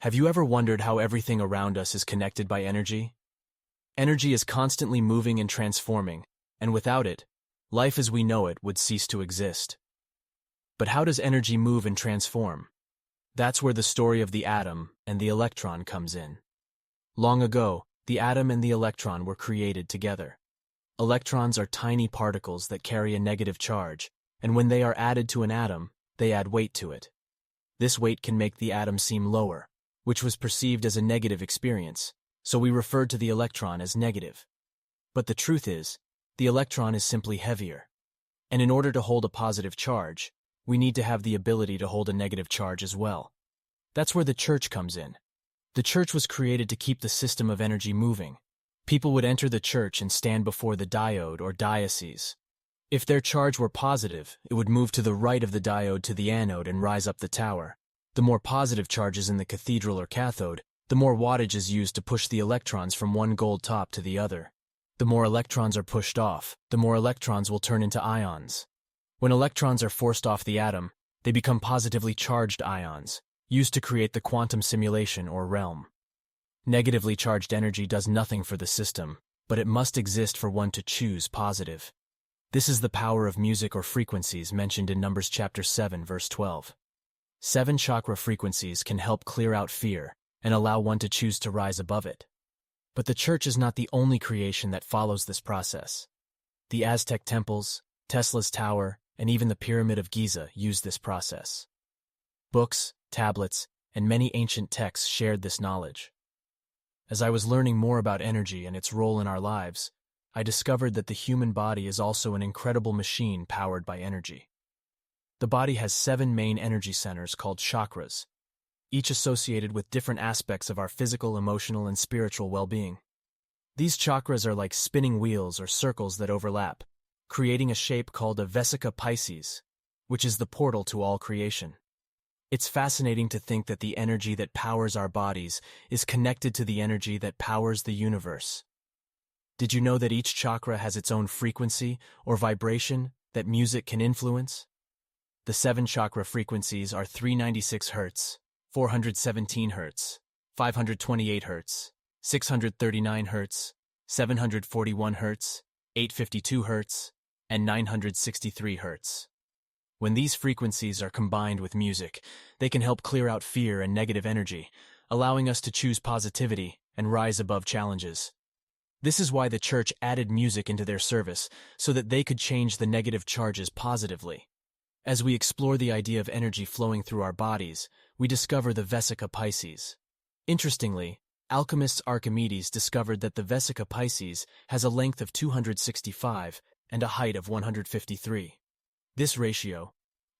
Have you ever wondered how everything around us is connected by energy? Energy is constantly moving and transforming, and without it, life as we know it would cease to exist. But how does energy move and transform? That's where the story of the atom and the electron comes in. Long ago, the atom and the electron were created together. Electrons are tiny particles that carry a negative charge, and when they are added to an atom, they add weight to it. This weight can make the atom seem lower, which was perceived as a negative experience, so we referred to the electron as negative. But the truth is, the electron is simply heavier. And in order to hold a positive charge, we need to have the ability to hold a negative charge as well. That's where the church comes in. The church was created to keep the system of energy moving. People would enter the church and stand before the diode or diocese. If their charge were positive, it would move to the right of the diode to the anode and rise up the tower. The more positive charges in the cathedral or cathode, the more wattage is used to push the electrons from one gold top to the other. The more electrons are pushed off, the more electrons will turn into ions. When electrons are forced off the atom, they become positively charged ions, used to create the quantum simulation or realm. Negatively charged energy does nothing for the system, but it must exist for one to choose positive. This is the power of music or frequencies mentioned in Numbers chapter 7, verse 12. 7 chakra frequencies can help clear out fear and allow one to choose to rise above it. But the church is not the only creation that follows this process. The Aztec temples, Tesla's tower, and even the Pyramid of Giza use this process. Books, tablets, and many ancient texts shared this knowledge. As I was learning more about energy and its role in our lives, I discovered that the human body is also an incredible machine powered by energy. The body has 7 main energy centers called chakras, each associated with different aspects of our physical, emotional, and spiritual well-being. These chakras are like spinning wheels or circles that overlap, creating a shape called a vesica Pisces, which is the portal to all creation. It's fascinating to think that the energy that powers our bodies is connected to the energy that powers the universe. Did you know that each chakra has its own frequency or vibration that music can influence? The 7 chakra frequencies are 396 Hz, 417 Hz, 528 Hz, 639 Hz, 741 Hz, 852 Hz, and 963 Hz. When these frequencies are combined with music, they can help clear out fear and negative energy, allowing us to choose positivity and rise above challenges. This is why the church added music into their service, so that they could change the negative charges positively. As we explore the idea of energy flowing through our bodies, we discover the vesica Pisces. Interestingly, alchemist Archimedes discovered that the vesica Pisces has a length of 265 and a height of 153. This ratio,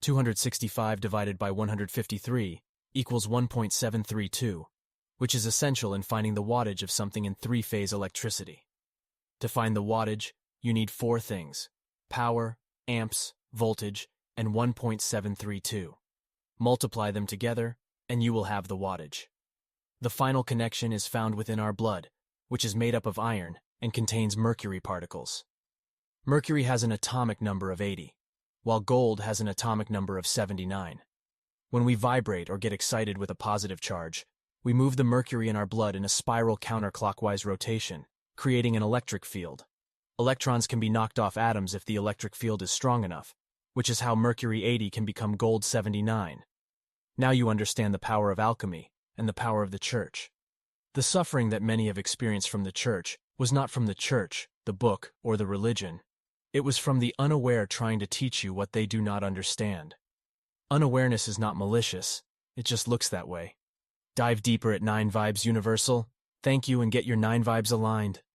265 divided by 153, equals 1.732, which is essential in finding the wattage of something in 3-phase electricity. To find the wattage, you need 4 things: power, amps, voltage, and 1.732. Multiply them together, and you will have the wattage. The final connection is found within our blood, which is made up of iron and contains mercury particles. Mercury has an atomic number of 80, while gold has an atomic number of 79. When we vibrate or get excited with a positive charge, we move the mercury in our blood in a spiral counterclockwise rotation, creating an electric field. Electrons can be knocked off atoms if the electric field is strong enough, which is how mercury 80 can become gold 79. Now you understand the power of alchemy and the power of the church. The suffering that many have experienced from the church was not from the church, the book, or the religion. It was from the unaware trying to teach you what they do not understand. Unawareness is not malicious, it just looks that way. Dive deeper at 9 Vibes Universal. Thank you and get your 9 vibes aligned.